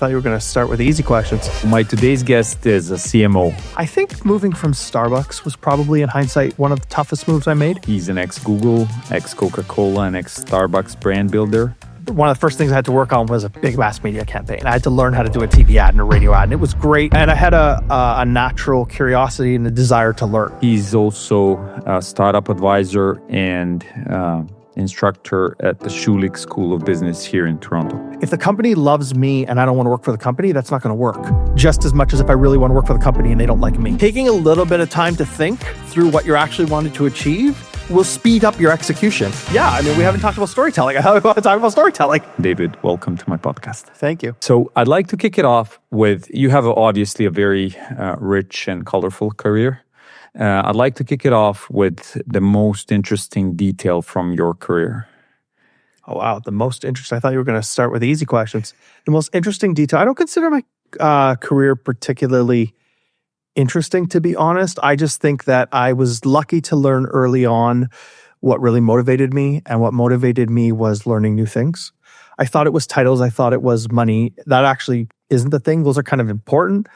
thought you were going to start with the easy questions. My today's guest is a CMO. I think moving from Starbucks was probably, in hindsight, one of the toughest moves I made. He's an ex-Google, ex-Coca-Cola, and ex-Starbucks brand builder. One of the first things I had to work on was a big mass media campaign. I had to learn how to do a TV ad and a radio ad, and it was great. And I had a natural curiosity and a desire to learn. He's also a startup advisor and instructor at the Schulich School of Business here in Toronto. If the company loves me and I don't want to work for the company, that's not going to work. Just as much as if I really want to work for the company and they don't like me. Taking a little bit of time to think through what you're actually wanting to achieve will speed up your execution. Yeah, I mean, we haven't talked about storytelling. I haven't talked about storytelling. David, welcome to my podcast. Thank you. So I'd like to kick it off with, you have obviously a very rich and colorful career. I'd like to kick it off with the most interesting detail from your career. Oh, wow. The most interesting. I thought you were going to start with the easy questions. The most interesting detail. I don't consider my career particularly interesting, to be honest. I just think that I was lucky to learn early on what really motivated me. And what motivated me was learning new things. I thought it was titles. I thought it was money. That actually isn't the thing. Those are kind of important.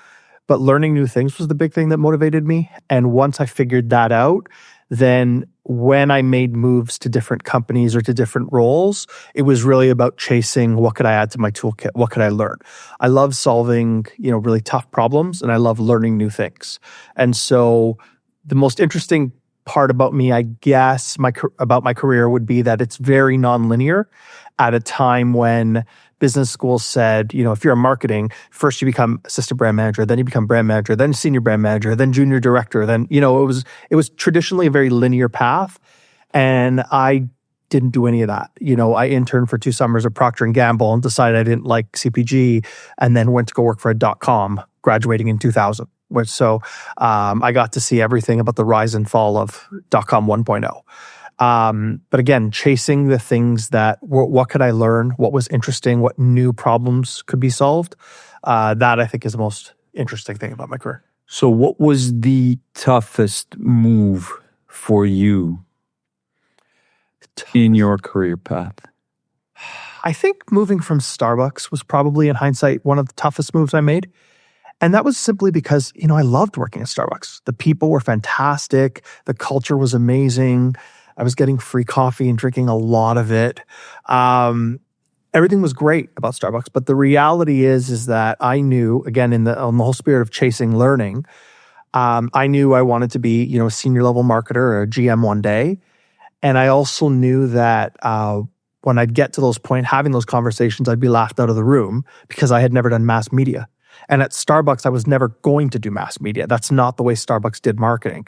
But learning new things was the big thing that motivated me. And once I figured that out, then when I made moves to different companies or to different roles, it was really about chasing what could I add to my toolkit? What could I learn? I love solving, really tough problems, and I love learning new things. And so the most interesting part about me, I guess, about my career would be that it's very nonlinear at a time when business schools said, if you're in marketing, first you become assistant brand manager, then you become brand manager, then senior brand manager, then junior director. Then, it was traditionally a very linear path. And I didn't do any of that. I interned for 2 summers at Procter & Gamble and decided I didn't like CPG, and then went to go work for a .com, graduating in 2000. So I got to see everything about the rise and fall of .com 1.0. But again, chasing the things that, what could I learn? What was interesting? What new problems could be solved? That I think is the most interesting thing about my career. So what was the toughest move for you in your career path? I think moving from Starbucks was probably, in hindsight, one of the toughest moves I made. And that was simply because, I loved working at Starbucks. The people were fantastic. The culture was amazing. I was getting free coffee and drinking a lot of it. Everything was great about Starbucks. But the reality is that I knew, again, on the whole spirit of chasing learning, I knew I wanted to be, a senior level marketer or a GM one day. And I also knew that when I'd get to those points, having those conversations, I'd be laughed out of the room because I had never done mass media. And at Starbucks, I was never going to do mass media. That's not the way Starbucks did marketing.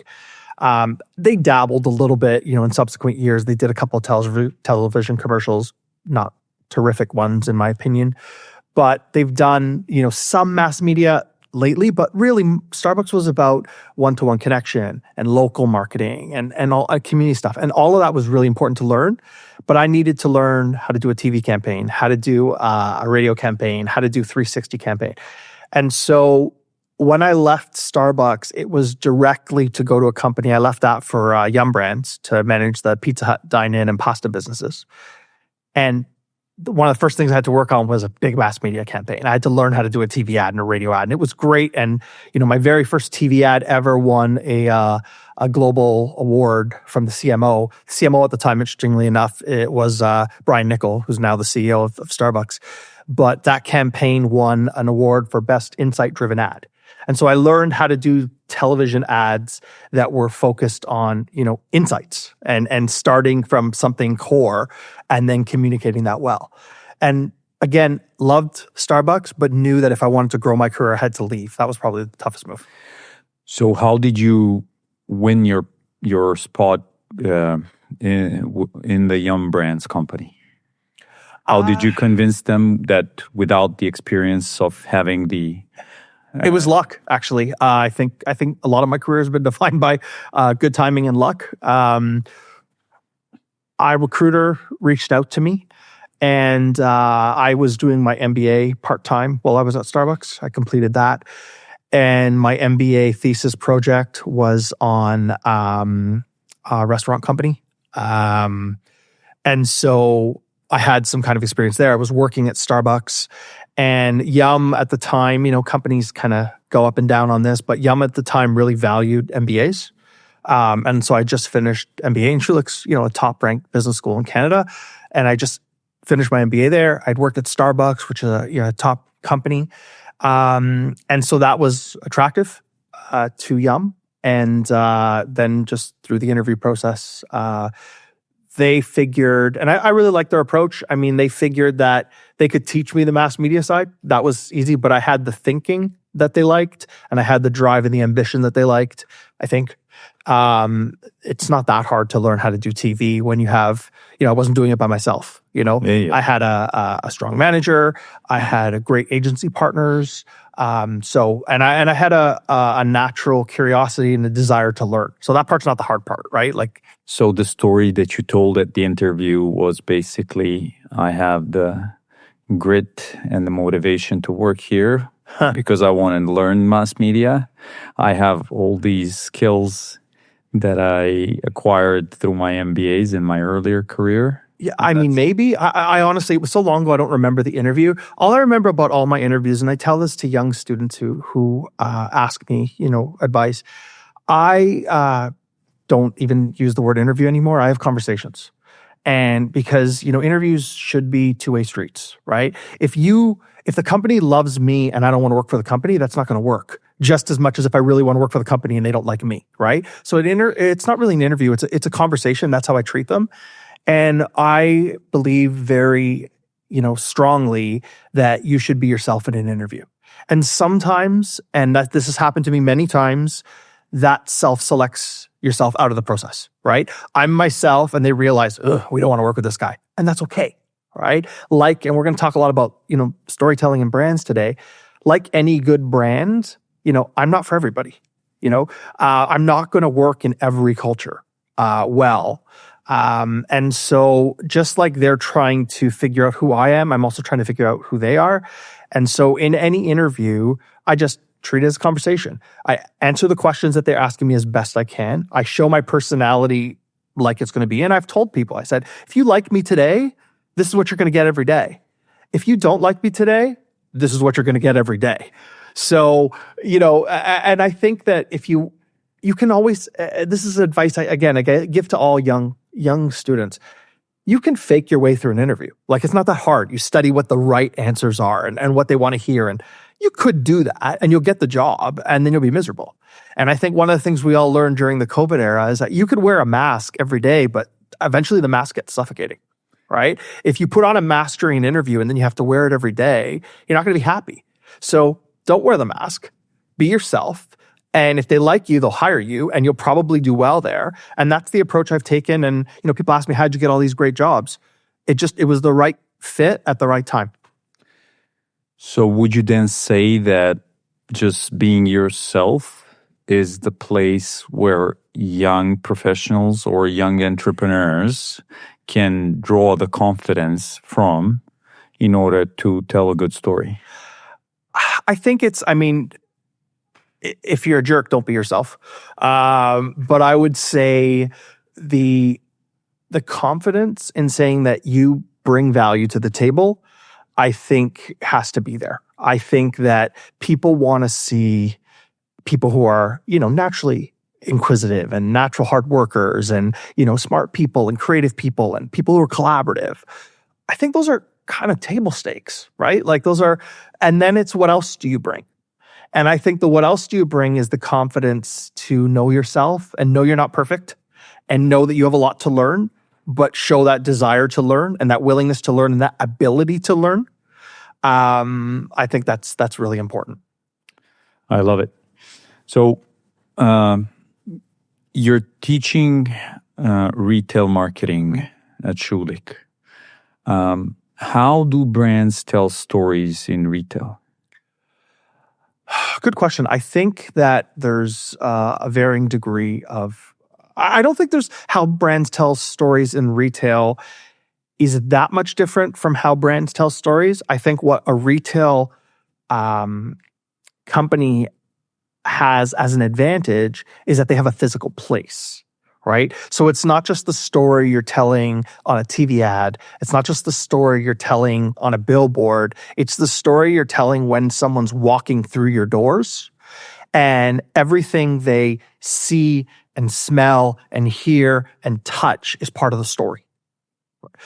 They dabbled a little bit, in subsequent years. They did a couple of television commercials, not terrific ones in my opinion, but they've done, some mass media lately. But really, Starbucks was about one-to-one connection and local marketing and all community stuff. And all of that was really important to learn. But I needed to learn how to do a TV campaign, how to do a radio campaign, how to do 360 campaign. And so when I left Starbucks, it was directly to go to a company. I left that for Yum Brands to manage the Pizza Hut dine-in and pasta businesses. And one of the first things I had to work on was a big mass media campaign. I had to learn how to do a TV ad and a radio ad, and it was great. And my very first TV ad ever won a global award from the CMO. CMO at the time, interestingly enough, it was Brian Niccol, who's now the CEO of Starbucks. But that campaign won an award for best insight-driven ad. And so I learned how to do television ads that were focused on, insights and starting from something core and then communicating that well. And again, loved Starbucks, but knew that if I wanted to grow my career, I had to leave. That was probably the toughest move. So how did you win your spot in the Yum Brands company? How did you convince them that without the experience of having the... It was luck, actually. I think a lot of my career has been defined by good timing and luck. A recruiter reached out to me, and I was doing my MBA part-time while I was at Starbucks. I completed that. And my MBA thesis project was on a restaurant company. And so I had some kind of experience there. I was working at Starbucks, And Yum at the time, companies kind of go up and down on this, but Yum at the time really valued MBAs. And so I just finished MBA in Schulich's, a top-ranked business school in Canada. And I just finished my MBA there. I'd worked at Starbucks, which is a top company. And so that was attractive to Yum. And then just through the interview process, they figured, and I really liked their approach. I mean, they figured that they could teach me the mass media side. That was easy, but I had the thinking that they liked, and I had the drive and the ambition that they liked. I think it's not that hard to learn how to do TV when you have, I wasn't doing it by myself. Yeah. I had a strong manager. I had a great agency partners. And I had a natural curiosity and a desire to learn. So that part's not the hard part, right? So the story that you told at the interview was basically, I have the grit and the motivation to work here because I want to learn mass media. I have all these skills that I acquired through my MBAs in my earlier career. Yeah, I mean, maybe. I honestly, it was so long ago, I don't remember the interview. All I remember about all my interviews, and I tell this to young students who ask me, advice, I don't even use the word interview anymore. I have conversations. And because, interviews should be two-way streets, right? If the company loves me and I don't want to work for the company, that's not going to work. Just as much as if I really want to work for the company and they don't like me, right? So it's not really an interview. It's a conversation. That's how I treat them. And I believe very, strongly that you should be yourself in an interview. And sometimes, and that this has happened to me many times, that self-selects yourself out of the process, right? I'm myself and they realize, we don't want to work with this guy. And that's okay, right? And we're going to talk a lot about, storytelling and brands today. Like any good brand, I'm not for everybody. I'm not going to work in every culture well. And so just like they're trying to figure out who I am, I'm also trying to figure out who they are. And so in any interview, I just treat it as a conversation. I answer the questions that they're asking me as best I can. I show my personality like it's going to be. And I've told people, I said, if you like me today, this is what you're going to get every day. If you don't like me today, this is what you're going to get every day. So, and I think that if you can always, this is advice I give to all young students. You can fake your way through an interview. It's not that hard. You study what the right answers are and what they want to hear. And you could do that and you'll get the job and then you'll be miserable. And I think one of the things we all learned during the COVID era is that you could wear a mask every day, but eventually the mask gets suffocating, right? If you put on a mask during an interview and then you have to wear it every day, you're not going to be happy. So don't wear the mask. Be yourself. And if they like you, they'll hire you and you'll probably do well there. And that's the approach I've taken. And, people ask me, how'd you get all these great jobs? It was the right fit at the right time. So would you then say that just being yourself is the place where young professionals or young entrepreneurs can draw the confidence from in order to tell a good story? I think if you're a jerk, don't be yourself. But I would say the confidence in saying that you bring value to the table, I think has to be there. I think that people want to see people who are, naturally inquisitive and natural hard workers and, smart people and creative people and people who are collaborative. I think those are kind of table stakes, right? And then it's what else do you bring? And I think what else do you bring is the confidence to know yourself and know you're not perfect and know that you have a lot to learn, but show that desire to learn and that willingness to learn and that ability to learn. I think that's really important. I love it. So you're teaching retail marketing at Schulich. How do brands tell stories in retail? Good question. I think that there's a varying degree of, I don't think there's how brands tell stories in retail is that much different from how brands tell stories. I think what a retail company has as an advantage is that they have a physical place, right? So it's not just the story you're telling on a TV ad. It's not just the story you're telling on a billboard. It's the story you're telling when someone's walking through your doors, and everything they see and smell and hear and touch is part of the story.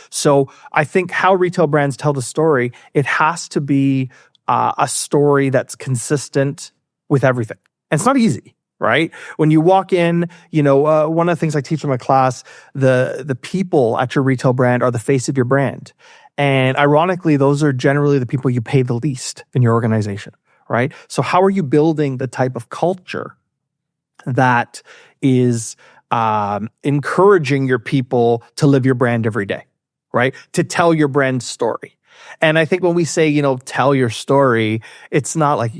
So I think how retail brands tell the story, it has to be a story that's consistent with everything. And it's not easy, right? When you walk in, one of the things I teach in my class, the people at your retail brand are the face of your brand. And ironically, those are generally the people you pay the least in your organization, right? So how are you building the type of culture that is encouraging your people to live your brand every day, right? To tell your brand story. And I think when we say, tell your story, it's not like,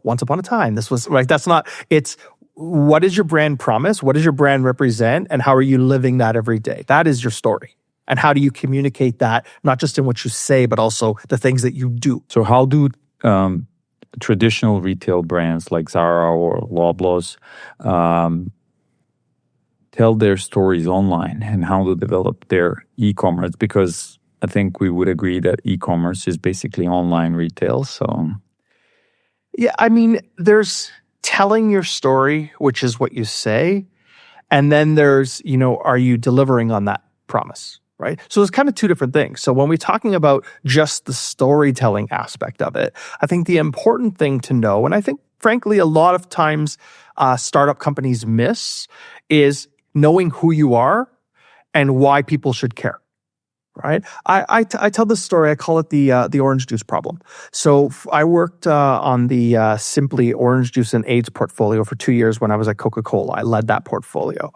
once upon a time, this was right. That's not, it's what is your brand promise? What does your brand represent? And how are you living that every day? That is your story. And how do you communicate that, not just in what you say, but also the things that you do? So how do traditional retail brands like Zara or Loblaws tell their stories online, and how to develop their e-commerce? Because I think we would agree that e-commerce is basically online retail. So yeah, there's telling your story, which is what you say. And then there's, are you delivering on that promise, right? So it's kind of two different things. So when we're talking about just the storytelling aspect of it, I think the important thing to know, and I think, frankly, a lot of times startup companies miss, is knowing who you are and why people should care. Right. I tell this story. I call it the orange juice problem. So I worked on the Simply orange juice and AIDS portfolio for 2 years when I was at Coca-Cola. I led that portfolio.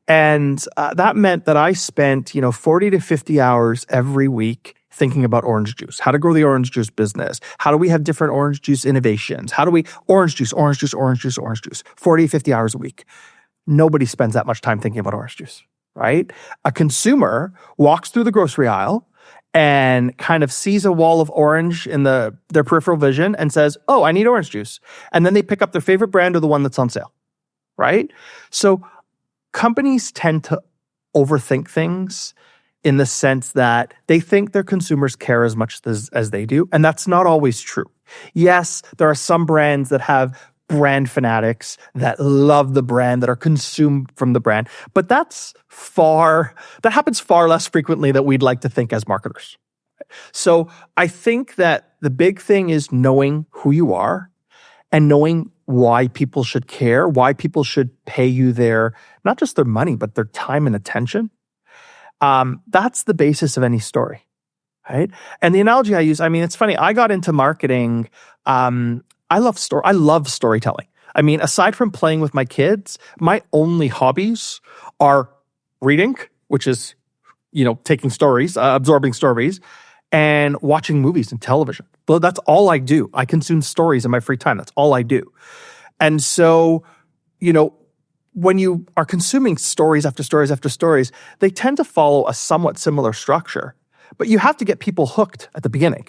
And that meant that I spent, 40 to 50 hours every week thinking about orange juice, how to grow the orange juice business. How do we have different orange juice innovations? How do we orange juice, 40, 50 hours a week. Nobody spends that much time thinking about orange juice. Right? A consumer walks through the grocery aisle and kind of sees a wall of orange in their peripheral vision and says, oh, I need orange juice. And then they pick up their favorite brand or the one that's on sale. Right? So companies tend to overthink things in the sense that they think their consumers care as much as they do. And that's not always true. Yes, there are some brands that have brand fanatics that love the brand, that are consumed from the brand. But that happens far less frequently than we'd like to think as marketers. So I think that the big thing is knowing who you are and knowing why people should care, why people should pay you not just their money, but their time and attention. That's the basis of any story, right? And the analogy I use, it's funny. I got into marketing. I love storytelling. Aside from playing with my kids, my only hobbies are reading, which is, taking stories, absorbing stories, and watching movies and television. But that's all I do. I consume stories in my free time. That's all I do. And so, when you are consuming stories after stories after stories, they tend to follow a somewhat similar structure. But you have to get people hooked at the beginning,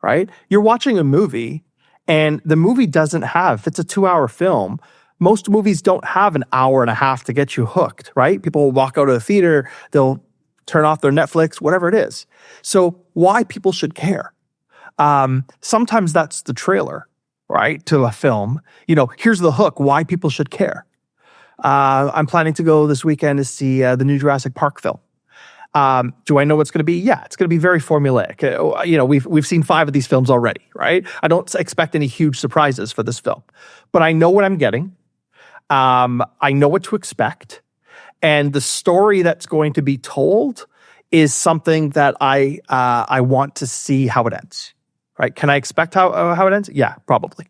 right? You're watching a movie, and the movie doesn't have, if it's a 2-hour film, most movies don't have an hour and a half to get you hooked, right? People will walk out of the theater, they'll turn off their Netflix, whatever it is. So why people should care? Sometimes that's the trailer, right, to a film. Here's the hook, why people should care. I'm planning to go this weekend to see the new Jurassic Park film. Do I know what's going to be? Yeah, it's going to be very formulaic. We've seen 5 of these films already, right? I don't expect any huge surprises for this film, but I know what I'm getting. I know what to expect, and the story that's going to be told is something that I want to see how it ends. Right? Can I expect how it ends? Yeah, probably.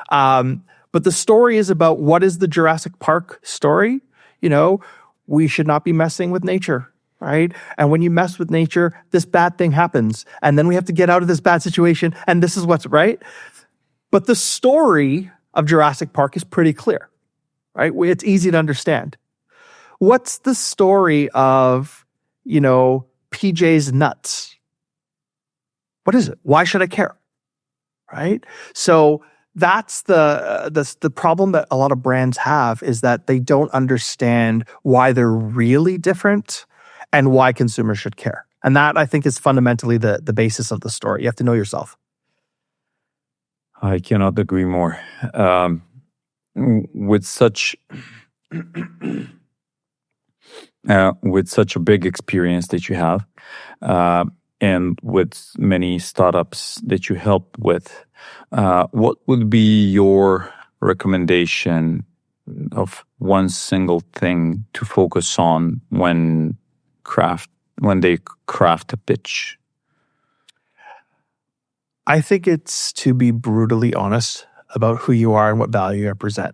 But the story is about, what is the Jurassic Park story? We should not be messing with nature. Right? And when you mess with nature, this bad thing happens. And then we have to get out of this bad situation. And this is what's right. But the story of Jurassic Park is pretty clear. Right? It's easy to understand. What's the story of, PJ's nuts? What is it? Why should I care? Right? So that's the problem that a lot of brands have, is that they don't understand why they're really different and why consumers should care. And that, I think, is fundamentally the basis of the story. You have to know yourself. I cannot agree more. With such with such a big experience that you have, and with many startups that you helped with, what would be your recommendation of one single thing to focus on when they craft a pitch? I think it's to be brutally honest about who you are and what value you represent.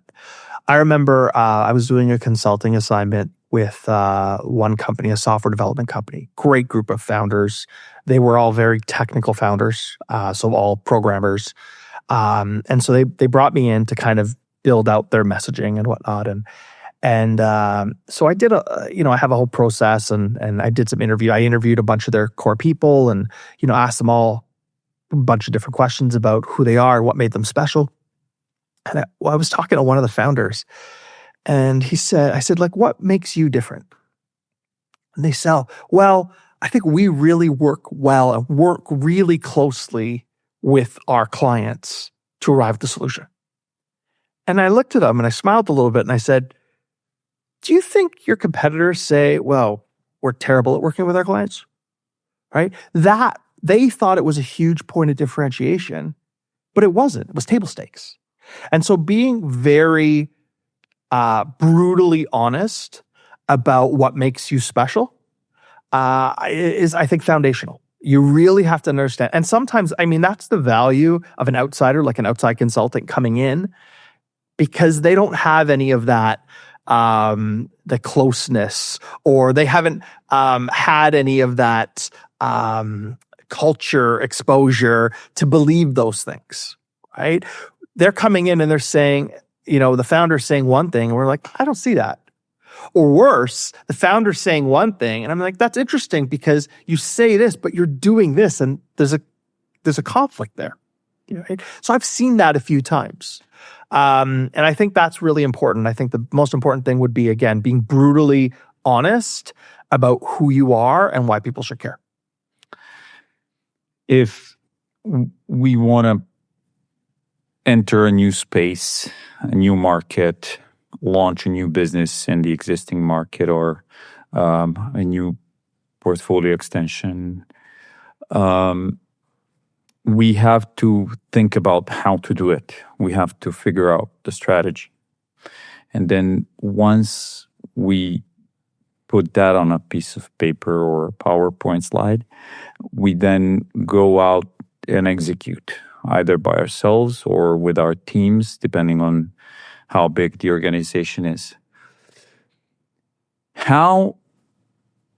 I remember I was doing a consulting assignment with one company, a software development company. Great group of founders. They were all very technical founders, so all programmers. And so they brought me in to kind of build out their messaging and whatnot. And so I did I have a whole process, and I did some interview. I interviewed a bunch of their core people, and asked them all a bunch of different questions about who they are, what made them special. And I was talking to one of the founders, and I said, like, what makes you different? And they said, well, I think we really work well and work really closely with our clients to arrive at the solution. And I looked at them and I smiled a little bit and I said, do you think your competitors say, well, we're terrible at working with our clients? Right? That they thought it was a huge point of differentiation, but it wasn't. It was table stakes. And so being very brutally honest about what makes you special is, I think, foundational. You really have to understand. And sometimes, that's the value of an outsider, like an outside consultant coming in, because they don't have any of that, the closeness, or they haven't had any of that culture exposure to believe those things, right? They're coming in and they're saying, the founder's saying one thing, and we're like, I don't see that. Or worse, the founder's saying one thing, and I'm like, that's interesting because you say this, but you're doing this, and there's a conflict there. Right? So I've seen that a few times. And I think that's really important. I think the most important thing would be, again, being brutally honest about who you are and why people should care. If we want to enter a new space, a new market, launch a new business in the existing market, or a new portfolio extension, we have to think about how to do it. We have to figure out the strategy. And then once we put that on a piece of paper or a PowerPoint slide, we then go out and execute, either by ourselves or with our teams, depending on how big the organization is. How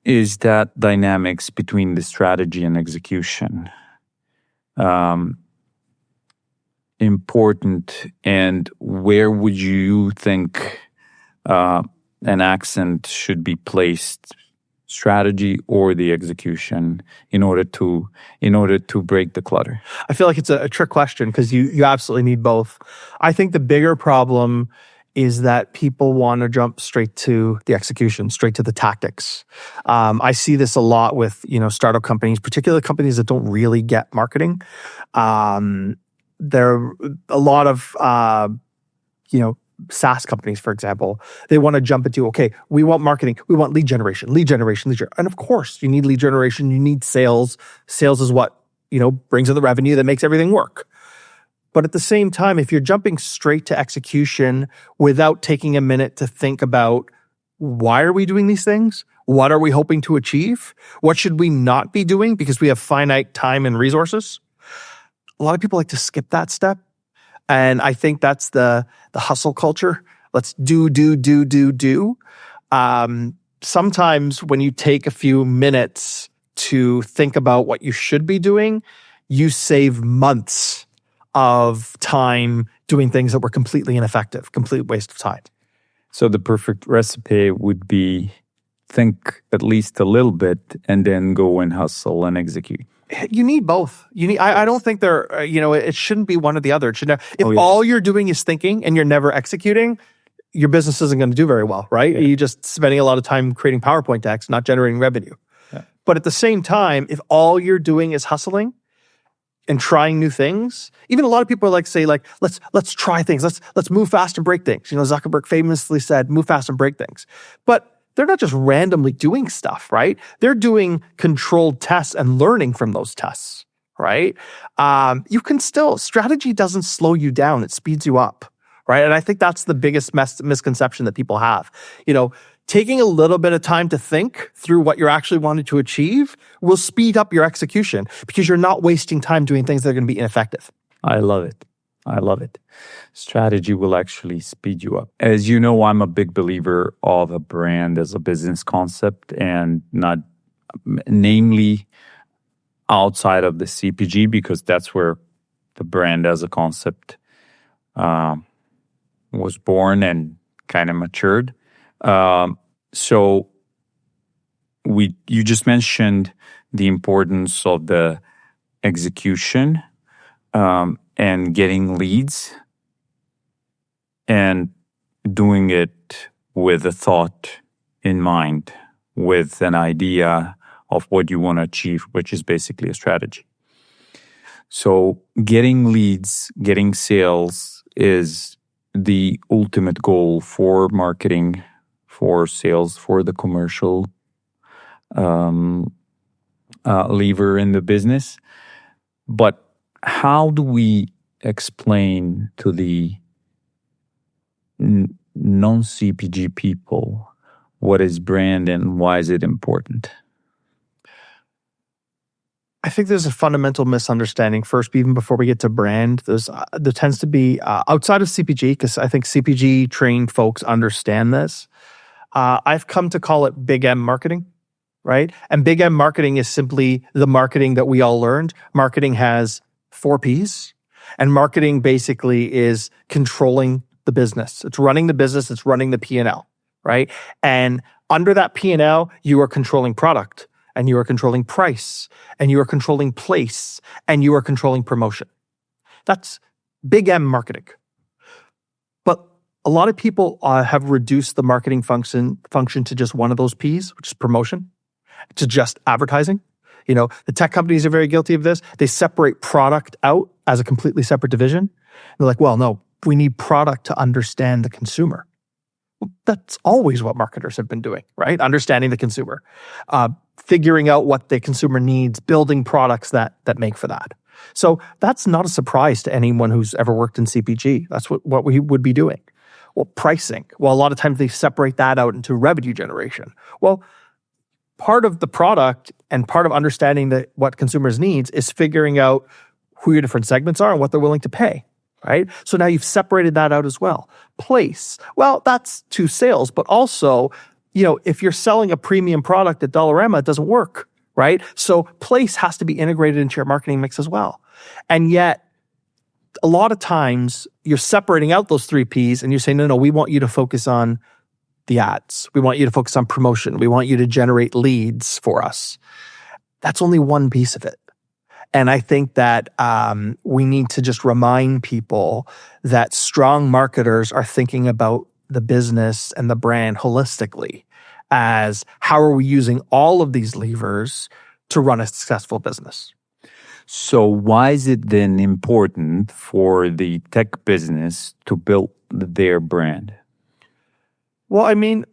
is that dynamics between the strategy and execution important, and where would you think an accent should be placed, strategy or the execution, in order to break the clutter? I feel like it's a trick question because you absolutely need both. I think the bigger problem is that people want to jump straight to the execution, straight to the tactics. I see this a lot with startup companies, particularly companies that don't really get marketing. There are a lot of SaaS companies, for example. They want to jump into, okay, we want marketing, we want lead generation. And of course, you need lead generation, you need sales. Sales is what brings in the revenue that makes everything work. But at the same time, if you're jumping straight to execution without taking a minute to think about, why are we doing these things? What are we hoping to achieve? What should we not be doing because we have finite time and resources? A lot of people like to skip that step. And I think that's the hustle culture. Let's do. Sometimes when you take a few minutes to think about what you should be doing, you save months of time doing things that were completely ineffective, complete waste of time. So the perfect recipe would be think at least a little bit and then go and hustle and execute. You need both. I don't think it shouldn't be one or the other. It should if Oh, yes. all you're doing is thinking and you're never executing, your business isn't going to do very well, right? Yeah. You're just spending a lot of time creating PowerPoint decks, not generating revenue. Yeah. But at the same time, if all you're doing is hustling and trying new things, even a lot of people say let's try things, let's move fast and break things. Zuckerberg famously said, "Move fast and break things," but they're not just randomly doing stuff, right? They're doing controlled tests and learning from those tests, right? You can still, strategy doesn't slow you down, it speeds you up, right? And I think that's the biggest misconception that people have. Taking a little bit of time to think through what you're actually wanting to achieve will speed up your execution because you're not wasting time doing things that are going to be ineffective. I love it. Strategy will actually speed you up. As you know, I'm a big believer of a brand as a business concept and not namely outside of the CPG, because that's where the brand as a concept was born and kind of matured. So you just mentioned the importance of the execution and getting leads and doing it with a thought in mind, with an idea of what you want to achieve, which is basically a strategy. So getting leads, getting sales is the ultimate goal for marketing, for sales, for the commercial lever in the business. But how do we explain to the non-CPG people what is brand and why is it important? I think there's a fundamental misunderstanding first, even before we get to brand. There tends to be, outside of CPG, because I think CPG trained folks understand this, I've come to call it big M marketing, right? And big M marketing is simply the marketing that we all learned. Marketing has 4 Ps, and marketing basically is controlling the business. It's running the business, it's running the P&L, right? And under that P&L, you are controlling product, and you are controlling price, and you are controlling place, and you are controlling promotion. That's big M marketing. But a lot of people have reduced the marketing function to just one of those Ps, which is promotion, to just advertising. The tech companies are very guilty of this. They separate product out as a completely separate division. They're like, well, no, we need product to understand the consumer. Well, that's always what marketers have been doing, right? Understanding the consumer, figuring out what the consumer needs, building products that make for that. So that's not a surprise to anyone who's ever worked in CPG. That's what we would be doing. Well, pricing. Well, a lot of times they separate that out into revenue generation. Well, part of the product and part of understanding what consumers needs is figuring out who your different segments are and what they're willing to pay, right? So now you've separated that out as well. Place. Well, that's to sales, but also, if you're selling a premium product at Dollarama, it doesn't work, right? So place has to be integrated into your marketing mix as well. And yet, a lot of times you're separating out those 3 Ps and you're saying, no, we want you to focus on the ads. We want you to focus on promotion. We want you to generate leads for us. That's only one piece of it. And I think that we need to just remind people that strong marketers are thinking about the business and the brand holistically as how are we using all of these levers to run a successful business. So why is it then important for the tech business to build their brand? Well, I mean,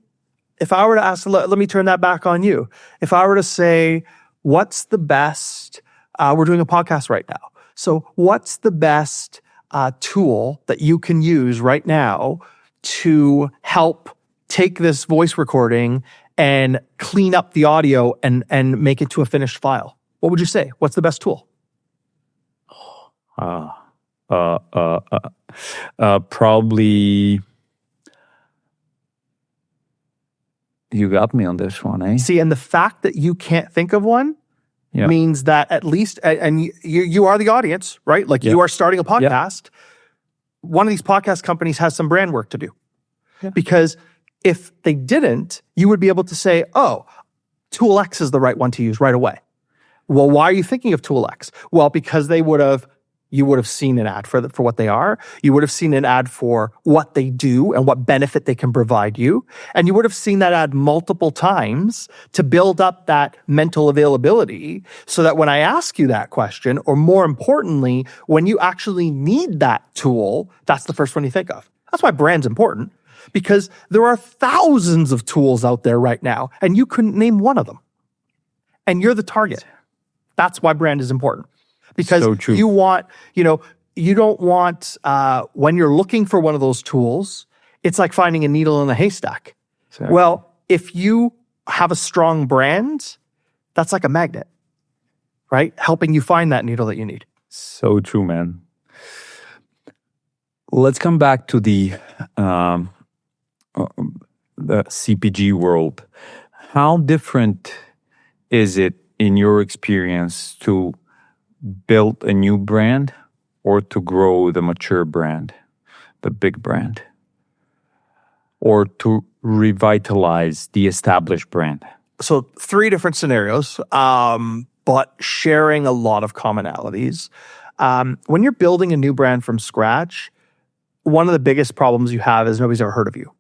if I were to ask, let me turn that back on you. If I were to say, what's the best, we're doing a podcast right now. So what's the best tool that you can use right now to help take this voice recording and clean up the audio and make it to a finished file? What would you say? What's the best tool? Probably. You got me on this one, eh? See, and the fact that you can't think of one means that at least, and you are the audience, right? Like you are starting a podcast. One of these podcast companies has some brand work to do. Yeah. Because if they didn't, you would be able to say, oh, Tool X is the right one to use right away. Well, why are you thinking of Tool X? Well, because you would have seen an ad for what they are. You would have seen an ad for what they do and what benefit they can provide you. And you would have seen that ad multiple times to build up that mental availability so that when I ask you that question, or more importantly, when you actually need that tool, that's the first one you think of. That's why brand's important, because there are thousands of tools out there right now, and you couldn't name one of them. And you're the target. That's why brand is important. Because So true. you don't want, when you're looking for one of those tools, it's like finding a needle in a haystack. Exactly. Well, if you have a strong brand, that's like a magnet, right? Helping you find that needle that you need. So true, man. Let's come back to the CPG world. How different is it in your experience to build a new brand or to grow the mature brand, the big brand, or to revitalize the established brand? So 3 different scenarios, but sharing a lot of commonalities. When you're building a new brand from scratch, one of the biggest problems you have is nobody's ever heard of you.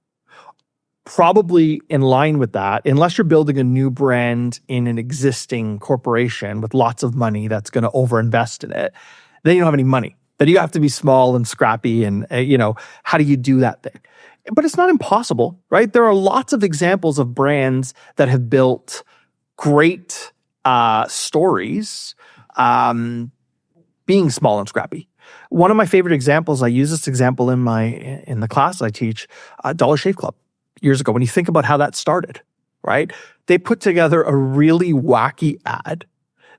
Probably in line with that, unless you're building a new brand in an existing corporation with lots of money that's going to overinvest in it, then you don't have any money. Then you have to be small and scrappy and, how do you do that thing? But it's not impossible, right? There are lots of examples of brands that have built great stories being small and scrappy. One of my favorite examples, I use this example in the class I teach, Dollar Shave Club. Years ago, when you think about how that started, right? They put together a really wacky ad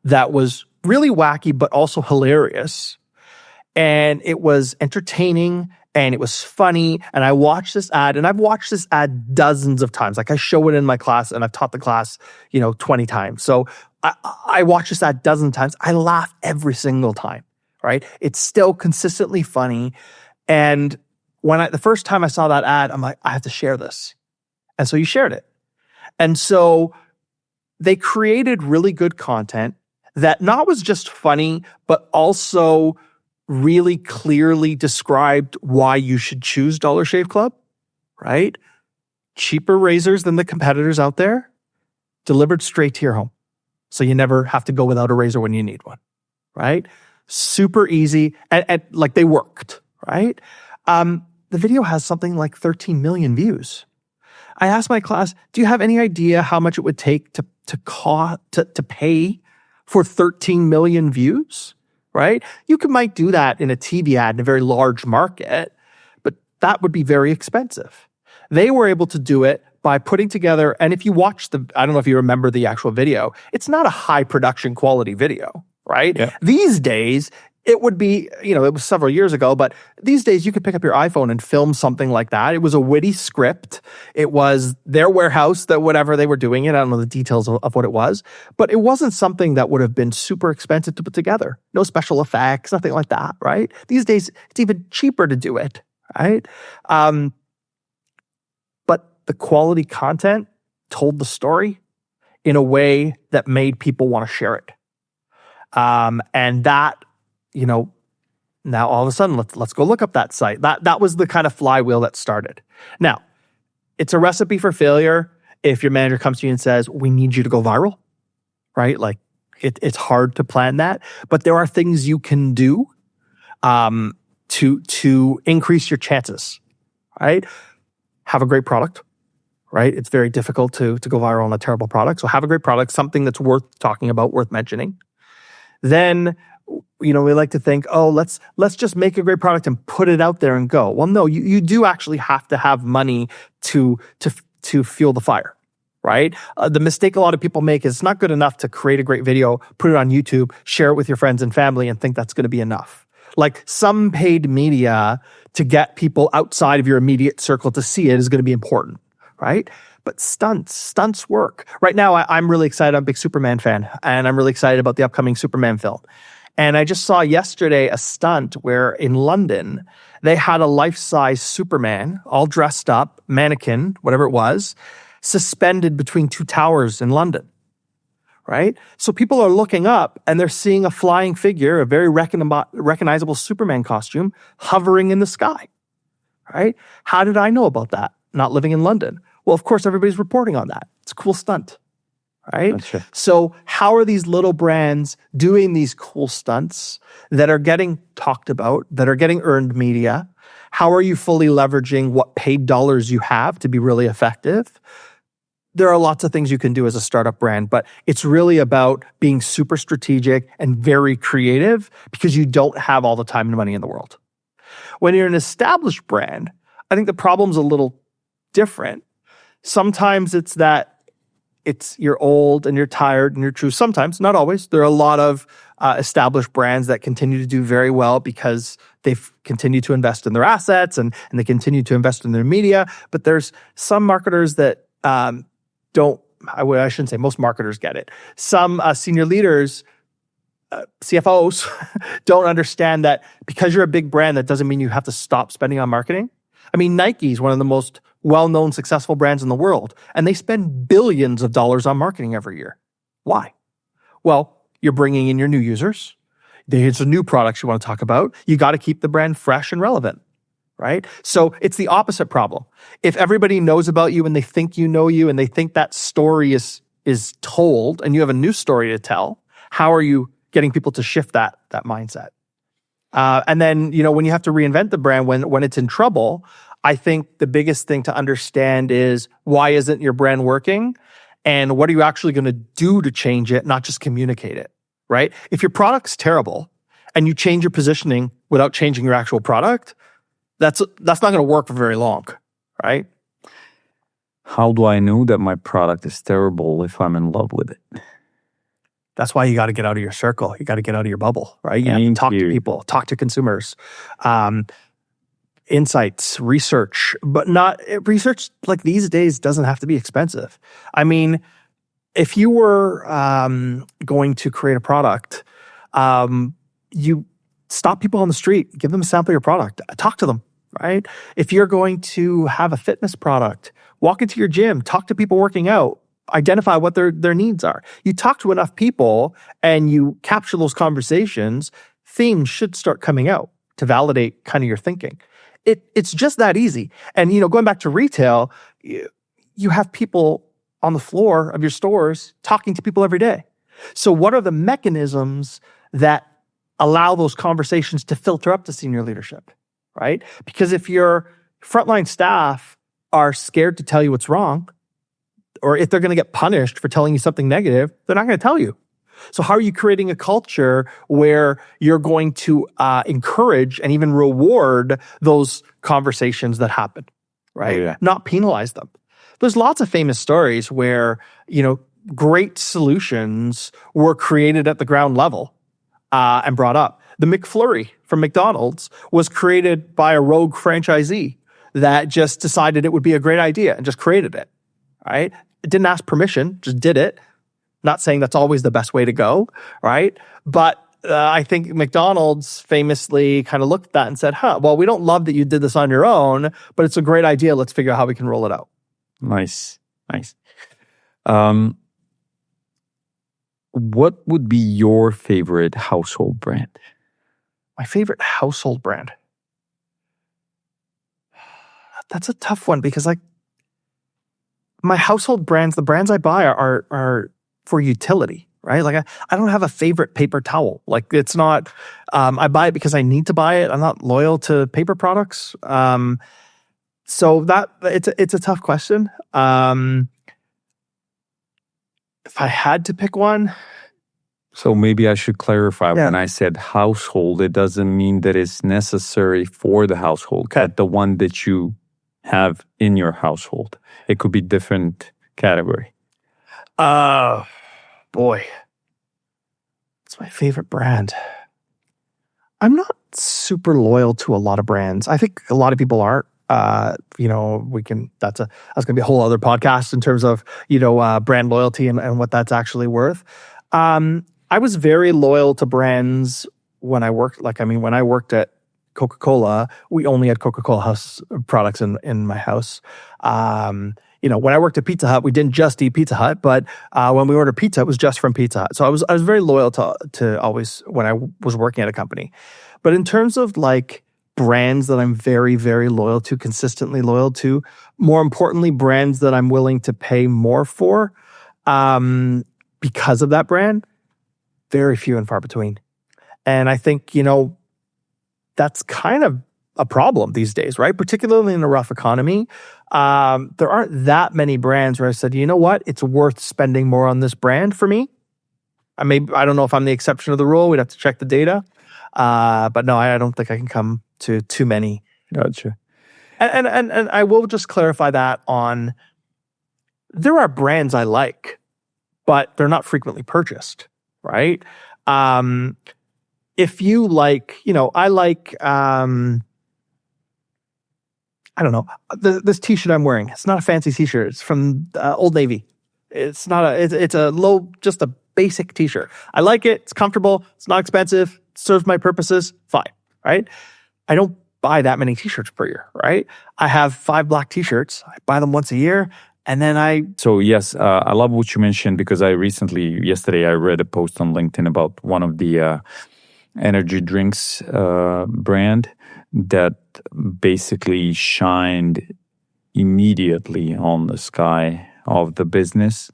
that was really wacky, but also hilarious. And it was entertaining and it was funny. And I watched this ad, and I've watched this ad dozens of times. Like I show it in my class, and I've taught the class, 20 times. So I watched this ad dozens of times. I laugh every single time, right? It's still consistently funny. And the first time I saw that ad, I'm like, I have to share this. And so you shared it. And so they created really good content that not was just funny, but also really clearly described why you should choose Dollar Shave Club, right? Cheaper razors than the competitors out there, delivered straight to your home. So you never have to go without a razor when you need one, right? Super easy. And like they worked, right? The video has something like 13 million views. I asked my class, do you have any idea how much it would take to pay for 13 million views? Right? You might do that in a TV ad in a very large market, but that would be very expensive. They were able to do it by putting together, and if you watch I don't know if you remember the actual video, it's not a high production quality video, right? Yeah. These days, it would be, it was several years ago, but these days you could pick up your iPhone and film something like that. It was a witty script. It was their warehouse, that whatever they were doing it. I don't know the details of what it was, but it wasn't something that would have been super expensive to put together. No special effects, nothing like that, right? These days, it's even cheaper to do it, right? But the quality content told the story in a way that made people want to share it. And that, now all of a sudden, let's go look up that site. That was the kind of flywheel that started. Now, it's a recipe for failure if your manager comes to you and says, we need you to go viral, right? Like it's hard to plan that, but there are things you can do to increase your chances, right? Have a great product, right? It's very difficult to go viral on a terrible product. So have a great product, something that's worth talking about, worth mentioning. Then, we like to think, let's just make a great product and put it out there and go. Well, no, you do actually have to have money to fuel the fire, right? The mistake a lot of people make is it's not good enough to create a great video, put it on YouTube, share it with your friends and family, and think that's going to be enough. Like some paid media to get people outside of your immediate circle to see it is going to be important, right? But stunts work. Right now, I'm really excited. I'm a big Superman fan, and I'm really excited about the upcoming Superman film. And I just saw yesterday a stunt where in London, they had a life-size Superman, all dressed up, mannequin, whatever it was, suspended between 2 towers in London, right? So people are looking up and they're seeing a flying figure, a very recognizable Superman costume hovering in the sky, right? How did I know about that? Not living in London. Well, of course, everybody's reporting on that. It's a cool stunt, right? Gotcha. So how are these little brands doing these cool stunts that are getting talked about, that are getting earned media? How are you fully leveraging what paid dollars you have to be really effective? There are lots of things you can do as a startup brand, but it's really about being super strategic and very creative because you don't have all the time and money in the world. When you're an established brand, I think the problem's a little different. Sometimes it's that you're old and you're tired and you're true. Sometimes, not always. There are a lot of established brands that continue to do very well because they've continued to invest in their assets and they continue to invest in their media. But there's some marketers that don't, I shouldn't say most marketers get it. Some senior leaders, CFOs, don't understand that because you're a big brand, that doesn't mean you have to stop spending on marketing. I mean, Nike is one of the most well-known, successful brands in the world, and they spend billions of dollars on marketing every year. Why? Well, you're bringing in your new users. There's new products you want to talk about. You got to keep the brand fresh and relevant, right? So it's the opposite problem. If everybody knows about you and they think you know you and they think that story is told and you have a new story to tell, how are you getting people to shift that mindset? And then, when you have to reinvent the brand when it's in trouble, I think the biggest thing to understand is why isn't your brand working? And what are you actually going to do to change it, not just communicate it, right? If your product's terrible and you change your positioning without changing your actual product, that's not going to work for very long, right? How do I know that my product is terrible if I'm in love with it? That's why you got to get out of your circle. You got to get out of your bubble, right? You have to talk to people, talk to consumers, insights, research, but not research like these days doesn't have to be expensive. I mean, if you were going to create a product, you stop people on the street, give them a sample of your product, talk to them, right? If you're going to have a fitness product, walk into your gym, talk to people working out, identify what their needs are. You talk to enough people and you capture those conversations, themes should start coming out to validate kind of your thinking. It's just that easy. And, going back to retail, you have people on the floor of your stores talking to people every day. So what are the mechanisms that allow those conversations to filter up to senior leadership, right? Because if your frontline staff are scared to tell you what's wrong, or if they're going to get punished for telling you something negative, they're not going to tell you. So how are you creating a culture where you're going to encourage and even reward those conversations that happen, right? Oh, yeah. Not penalize them. There's lots of famous stories where, great solutions were created at the ground level and brought up. The McFlurry from McDonald's was created by a rogue franchisee that just decided it would be a great idea and just created it, right? It didn't ask permission, just did it. Not saying that's always the best way to go, right? But I think McDonald's famously kind of looked at that and said, well, we don't love that you did this on your own, but it's a great idea. Let's figure out how we can roll it out. Nice. What would be your favorite household brand? My favorite household brand? That's a tough one because my household brands, the brands I buy are for utility, right? I don't have a favorite paper towel. It's not, I buy it because I need to buy it. I'm not loyal to paper products. So it's a tough question. If I had to pick one. So maybe I should clarify when I said household, it doesn't mean that it's necessary for the household, but the one that you have in your household. It could be different category. Boy. It's my favorite brand. I'm not super loyal to a lot of brands. I think a lot of people aren't. That's going to be a whole other podcast in terms of, brand loyalty and what that's actually worth. I was very loyal to brands when I worked, when I worked at Coca-Cola, we only had Coca-Cola house products in my house. when I worked at Pizza Hut, we didn't just eat Pizza Hut, but when we ordered pizza, it was just from Pizza Hut. So I was very loyal to always when I was working at a company. But in terms of like brands that I'm very, very loyal to, consistently loyal to, more importantly, brands that I'm willing to pay more for because of that brand, very few and far between. And I think, that's kind of a problem these days, right? Particularly in a rough economy. There aren't that many brands where I said, you know what, it's worth spending more on this brand for me. I don't know if I'm the exception of the rule. We'd have to check the data. But no, I don't think I can come to too many. Gotcha. And I will just clarify that on, there are brands I like, but they're not frequently purchased, right? If you like, I like, I don't know, this t-shirt I'm wearing. It's not a fancy t-shirt. It's from Old Navy. It's not it's a low, just a basic t-shirt. I like it. It's comfortable. It's not expensive. It serves my purposes. Fine, right? I don't buy that many t-shirts per year, right? I have 5 black t-shirts. I buy them once a year. And then So yes, I love what you mentioned because yesterday I read a post on LinkedIn about one of the energy drinks brand that basically shined immediately on the sky of the business,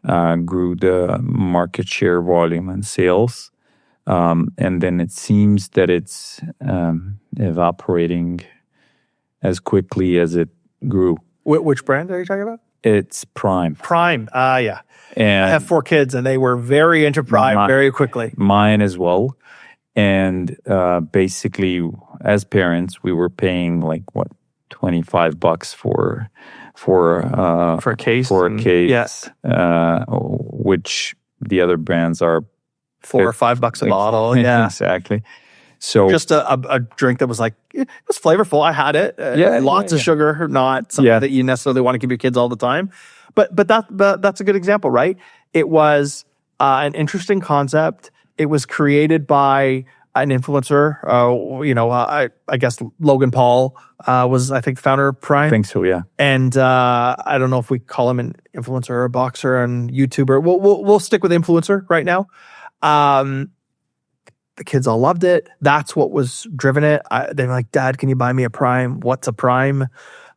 grew the market share, volume, and sales. And then it seems that it's evaporating as quickly as it grew. Which brand are you talking about? It's Prime. Prime. Yeah. And I have 4 kids and they were very into Prime very quickly. Mine as well. And basically, as parents, we were paying like $25 for a case. Yes. Which the other brands are $4 or $5 a bottle. Yeah, exactly. So just a drink that was like, it was flavorful. I had it. Lots of sugar, not something that you necessarily want to give your kids all the time. But that's a good example, right? It was an interesting concept. It was created by an influencer. I guess Logan Paul was, I think, the founder of Prime. I think so, yeah. And I don't know if we call him an influencer or a boxer and YouTuber. We'll stick with influencer right now. The kids all loved it. That's what was driven it. They were like, Dad, can you buy me a Prime? What's a Prime?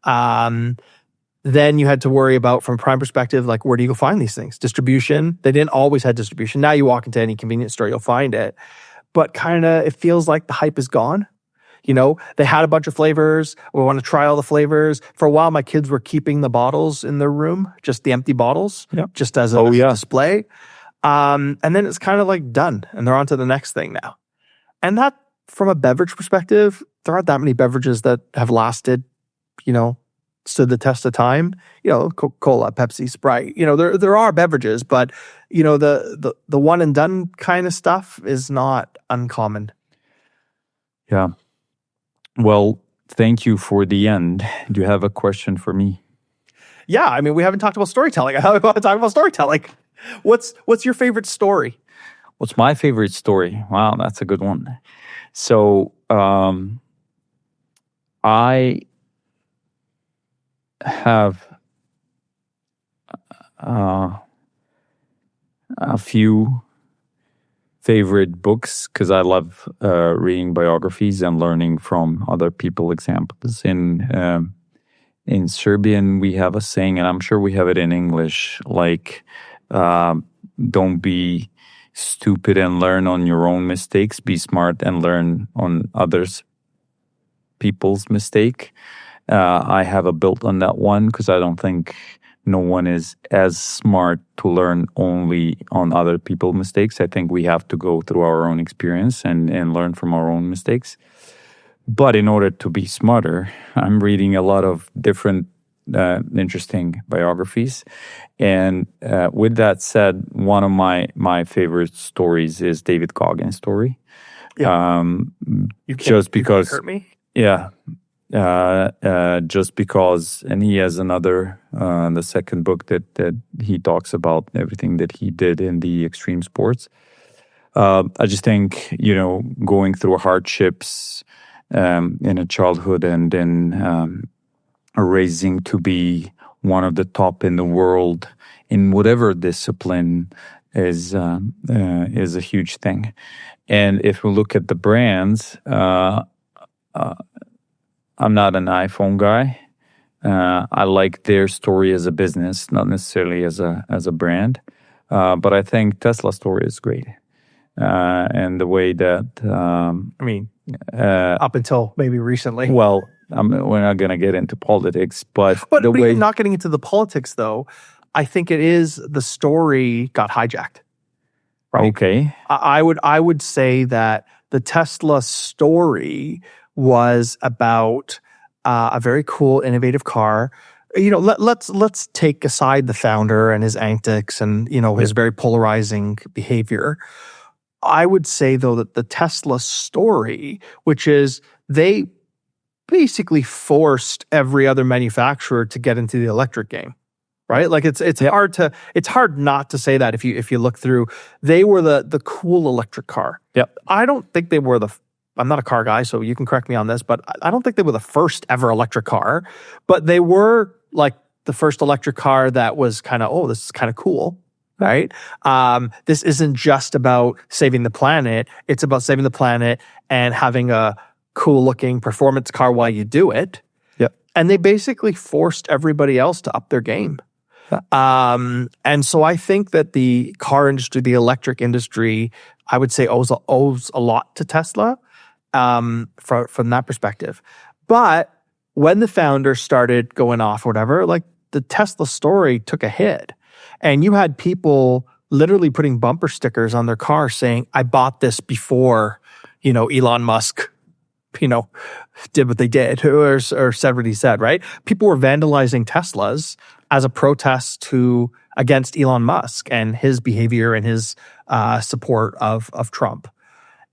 Then you had to worry about, from a Prime perspective, like, where do you go find these things? Distribution. They didn't always have distribution. Now you walk into any convenience store, you'll find it. But kind of, it feels like the hype is gone. They had a bunch of flavors. We want to try all the flavors. For a while, my kids were keeping the bottles in their room, just the empty bottles, just as a display. And then it's kind of like done, and they're on to the next thing now. And that, from a beverage perspective, there aren't that many beverages that have lasted, stood the test of time. Coca-Cola, Pepsi, Sprite. There are beverages, but the one and done kind of stuff is not uncommon. Yeah. Well, thank you for the end. Do you have a question for me? Yeah, I mean, we haven't talked about storytelling. I want to talk about storytelling. What's your favorite story? What's my favorite story? Wow, that's a good one. So, I have a few favorite books because I love reading biographies and learning from other people's examples. In Serbian, we have a saying, and I'm sure we have it in English, like, don't be stupid and learn on your own mistakes. Be smart and learn on others people's mistake. I have a built on that one because I don't think no one is as smart to learn only on other people's mistakes. I think we have to go through our own experience and learn from our own mistakes. But in order to be smarter, I'm reading a lot of different interesting biographies. And with that said, one of my favorite stories is David Goggins' story. Yeah. Just because, hurt me. Yeah. Just because, and he has another, the second book that he talks about everything that he did in the extreme sports. I just think, going through hardships in a childhood and then raising to be one of the top in the world in whatever discipline is a huge thing. And if we look at the brands, I'm not an iPhone guy. I like their story as a business, not necessarily as a brand. But I think Tesla's story is great. And the way that up until maybe recently. Well, we're not going to get into politics, but even not getting into the politics, though, I think it is the story got hijacked. Right? Okay. I would say that the Tesla story was about a very cool, innovative car. Let's take aside the founder and his antics and his very polarizing behavior. I would say, though, that the Tesla story, which is they basically forced every other manufacturer to get into the electric game, right? Like it's hard not to say that if you look through, they were the cool electric car. Yep. I don't think they were I'm not a car guy, so you can correct me on this, but I don't think they were the first ever electric car, but they were like the first electric car that was kind of, this is kind of cool. Right? This isn't just about saving the planet. It's about saving the planet and having a cool-looking performance car while you do it. Yep. And they basically forced everybody else to up their game. And so I think that the car industry, the electric industry, I would say owes a lot to Tesla from that perspective. But when the founders started going off or whatever, like the Tesla story took a hit. And you had people literally putting bumper stickers on their car saying, I bought this before, Elon Musk, did what they did or said what he said, right? People were vandalizing Teslas as a protest against Elon Musk and his behavior and his support of Trump.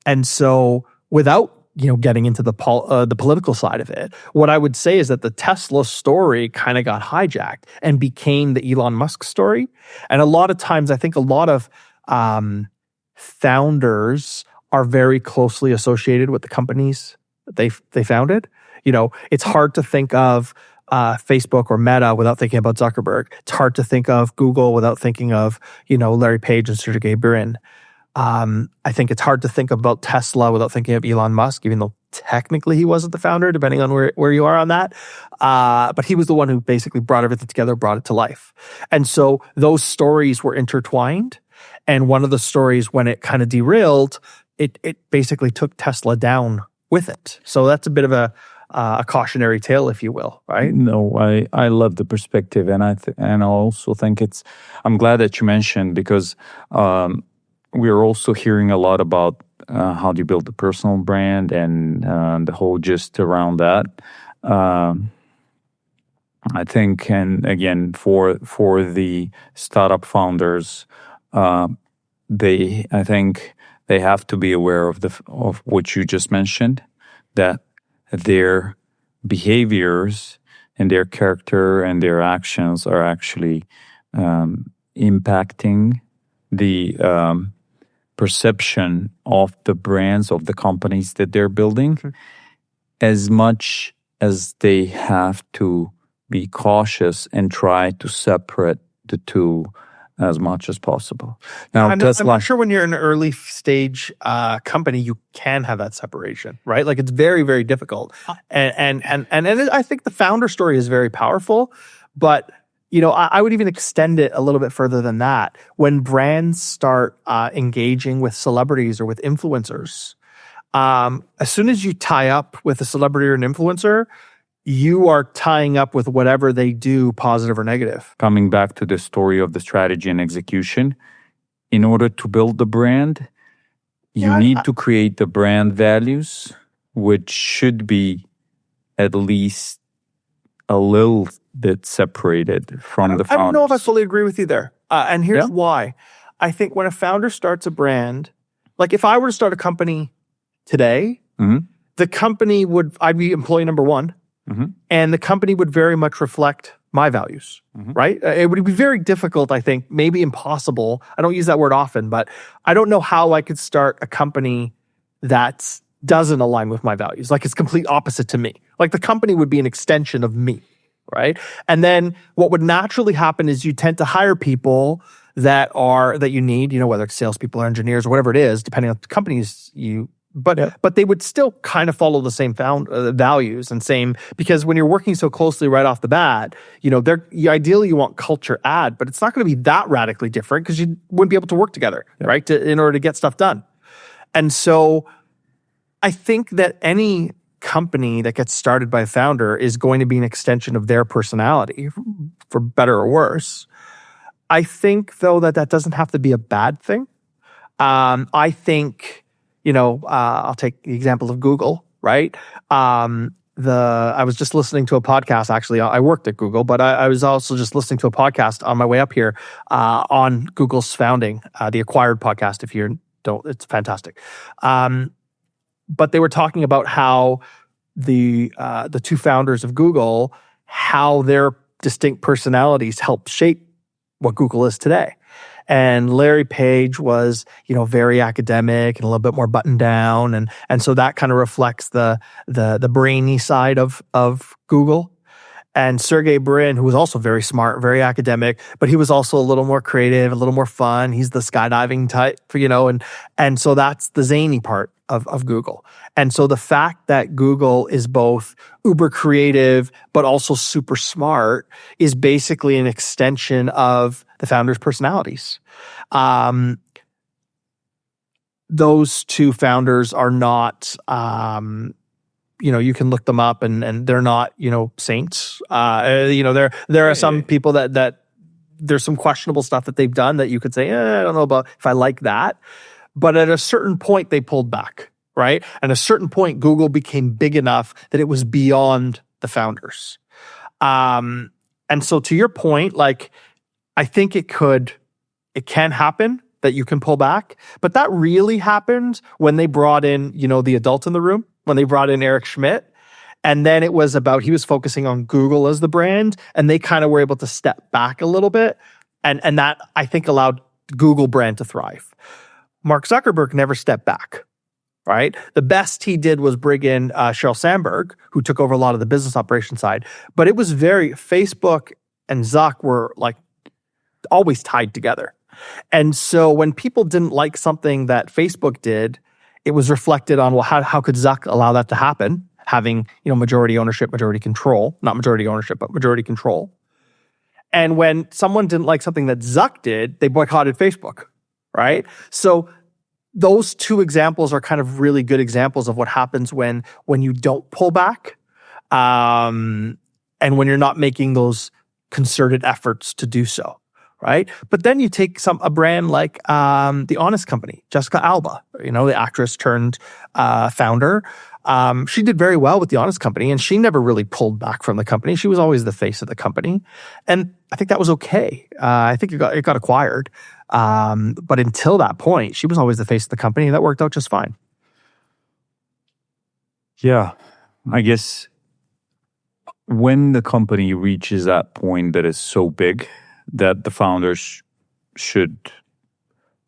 And so without getting into the political side of it, what I would say is that the Tesla story kind of got hijacked and became the Elon Musk story. And a lot of times, I think a lot of founders are very closely associated with the companies that they founded. It's hard to think of Facebook or Meta without thinking about Zuckerberg. It's hard to think of Google without thinking of Larry Page and Sergey Brin. I think it's hard to think about Tesla without thinking of Elon Musk, even though technically he wasn't the founder, depending on where you are on that. But he was the one who basically brought everything together, brought it to life. And so those stories were intertwined. And one of the stories, when it kind of derailed, it basically took Tesla down with it. So that's a bit of a cautionary tale, if you will, right? No, I love the perspective. And I also think I'm glad that you mentioned, because we're also hearing a lot about how do you build a personal brand and the whole gist around that. I think, and again, for the startup founders, I think they have to be aware of what you just mentioned, that their behaviors and their character and their actions are actually impacting the perception of the brands, of the companies that they're building, as much as they have to be cautious and try to separate the two as much as possible. Now, I'm not sure when you're in an early stage company, you can have that separation, right? Like it's very, very difficult. And I think the founder story is very powerful, but I would even extend it a little bit further than that. When brands start engaging with celebrities or with influencers, as soon as you tie up with a celebrity or an influencer, you are tying up with whatever they do, positive or negative. Coming back to the story of the strategy and execution, in order to build the brand, you need to create the brand values, which should be at least a little bit separated from the founders. I don't know if I fully agree with you there. And here's why. I think when a founder starts a brand, like if I were to start a company today, the company I'd be employee number one, and the company would very much reflect my values, right? It would be very difficult, I think, maybe impossible. I don't use that word often, but I don't know how I could start a company that doesn't align with my values. Like it's complete opposite to me. Like the company would be an extension of me. right? And then what would naturally happen is you tend to hire people that you need, whether it's salespeople or engineers or whatever it is, depending on the companies but they would still kind of follow the same values and same, because when you're working so closely right off the bat, ideally you want culture add, but it's not going to be that radically different because you wouldn't be able to work together, right? In order to get stuff done. And so I think that any company that gets started by a founder is going to be an extension of their personality, for better or worse. I think, though, that doesn't have to be a bad thing. I think, I'll take the example of Google, right? I was just listening to a podcast, actually. I worked at Google, but I was also just listening to a podcast on my way up here on Google's founding, the Acquired podcast. If you don't, it's fantastic. But they were talking about how the two founders of Google, how their distinct personalities helped shape what Google is today. And Larry Page was, very academic and a little bit more buttoned down, and so that kind of reflects the brainy side of Google. And Sergey Brin, who was also very smart, very academic, but he was also a little more creative, a little more fun. He's the skydiving type, and so that's the zany part of Google. And so the fact that Google is both uber creative but also super smart is basically an extension of the founders' personalities. Those two founders are not, you can look them up and they're not, saints. There are some people that there's some questionable stuff that they've done that you could say, I don't know about if I like that. But at a certain point, they pulled back, right? At a certain point, Google became big enough that it was beyond the founders. And so to your point, I think it can happen that you can pull back, but that really happened when they brought in, the adult in the room, when they brought in Eric Schmidt. And then it was he was focusing on Google as the brand, and they kind of were able to step back a little bit. And that, I think, allowed Google brand to thrive. Mark Zuckerberg never stepped back, right? The best he did was bring in Sheryl Sandberg, who took over a lot of the business operation side. But it was Facebook and Zuck were always tied together. And so when people didn't like something that Facebook did, it was reflected on, how could Zuck allow that to happen? Having, majority ownership, majority control, not majority ownership, but majority control. And when someone didn't like something that Zuck did, they boycotted Facebook, right? So those two examples are kind of really good examples of what happens when you don't pull back, and when you're not making those concerted efforts to do so, right? But then you take a brand like The Honest Company, Jessica Alba, the actress turned founder. She did very well with The Honest Company, and she never really pulled back from the company. She was always the face of the company, and I think that was okay. I think it got acquired, but until that point, she was always the face of the company, and that worked out just fine. Yeah, I guess when the company reaches that point that is so big that the founders should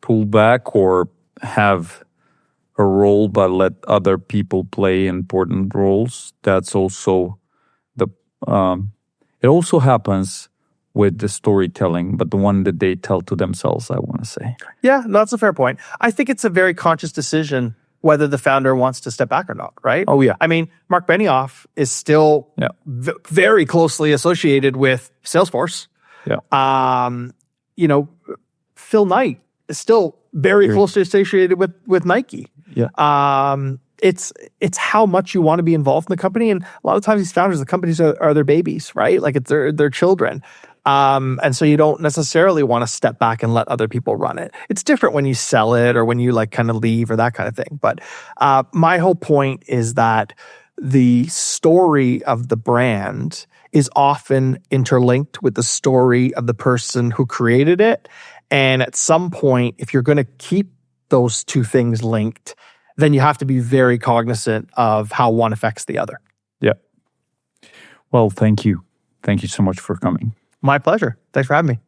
pull back or have a role but let other people play important roles, that's also it also happens with the storytelling, but the one that they tell to themselves, I want to say. Yeah, no, that's a fair point. I think it's a very conscious decision whether the founder wants to step back or not, right? Oh, yeah. I mean, Mark Benioff is still very closely associated with Salesforce. Yeah. Phil Knight is still very closely associated with Nike. Yeah. It's how much you want to be involved in the company, and a lot of times these founders, the companies are their babies, right? It's their children, and so you don't necessarily want to step back and let other people run it. It's different when you sell it or when you kind of leave or that kind of thing. But my whole point is that the story of the brand is often interlinked with the story of the person who created it. And at some point, if you're going to keep those two things linked, then you have to be very cognizant of how one affects the other. Yeah. Well, thank you. Thank you so much for coming. My pleasure. Thanks for having me.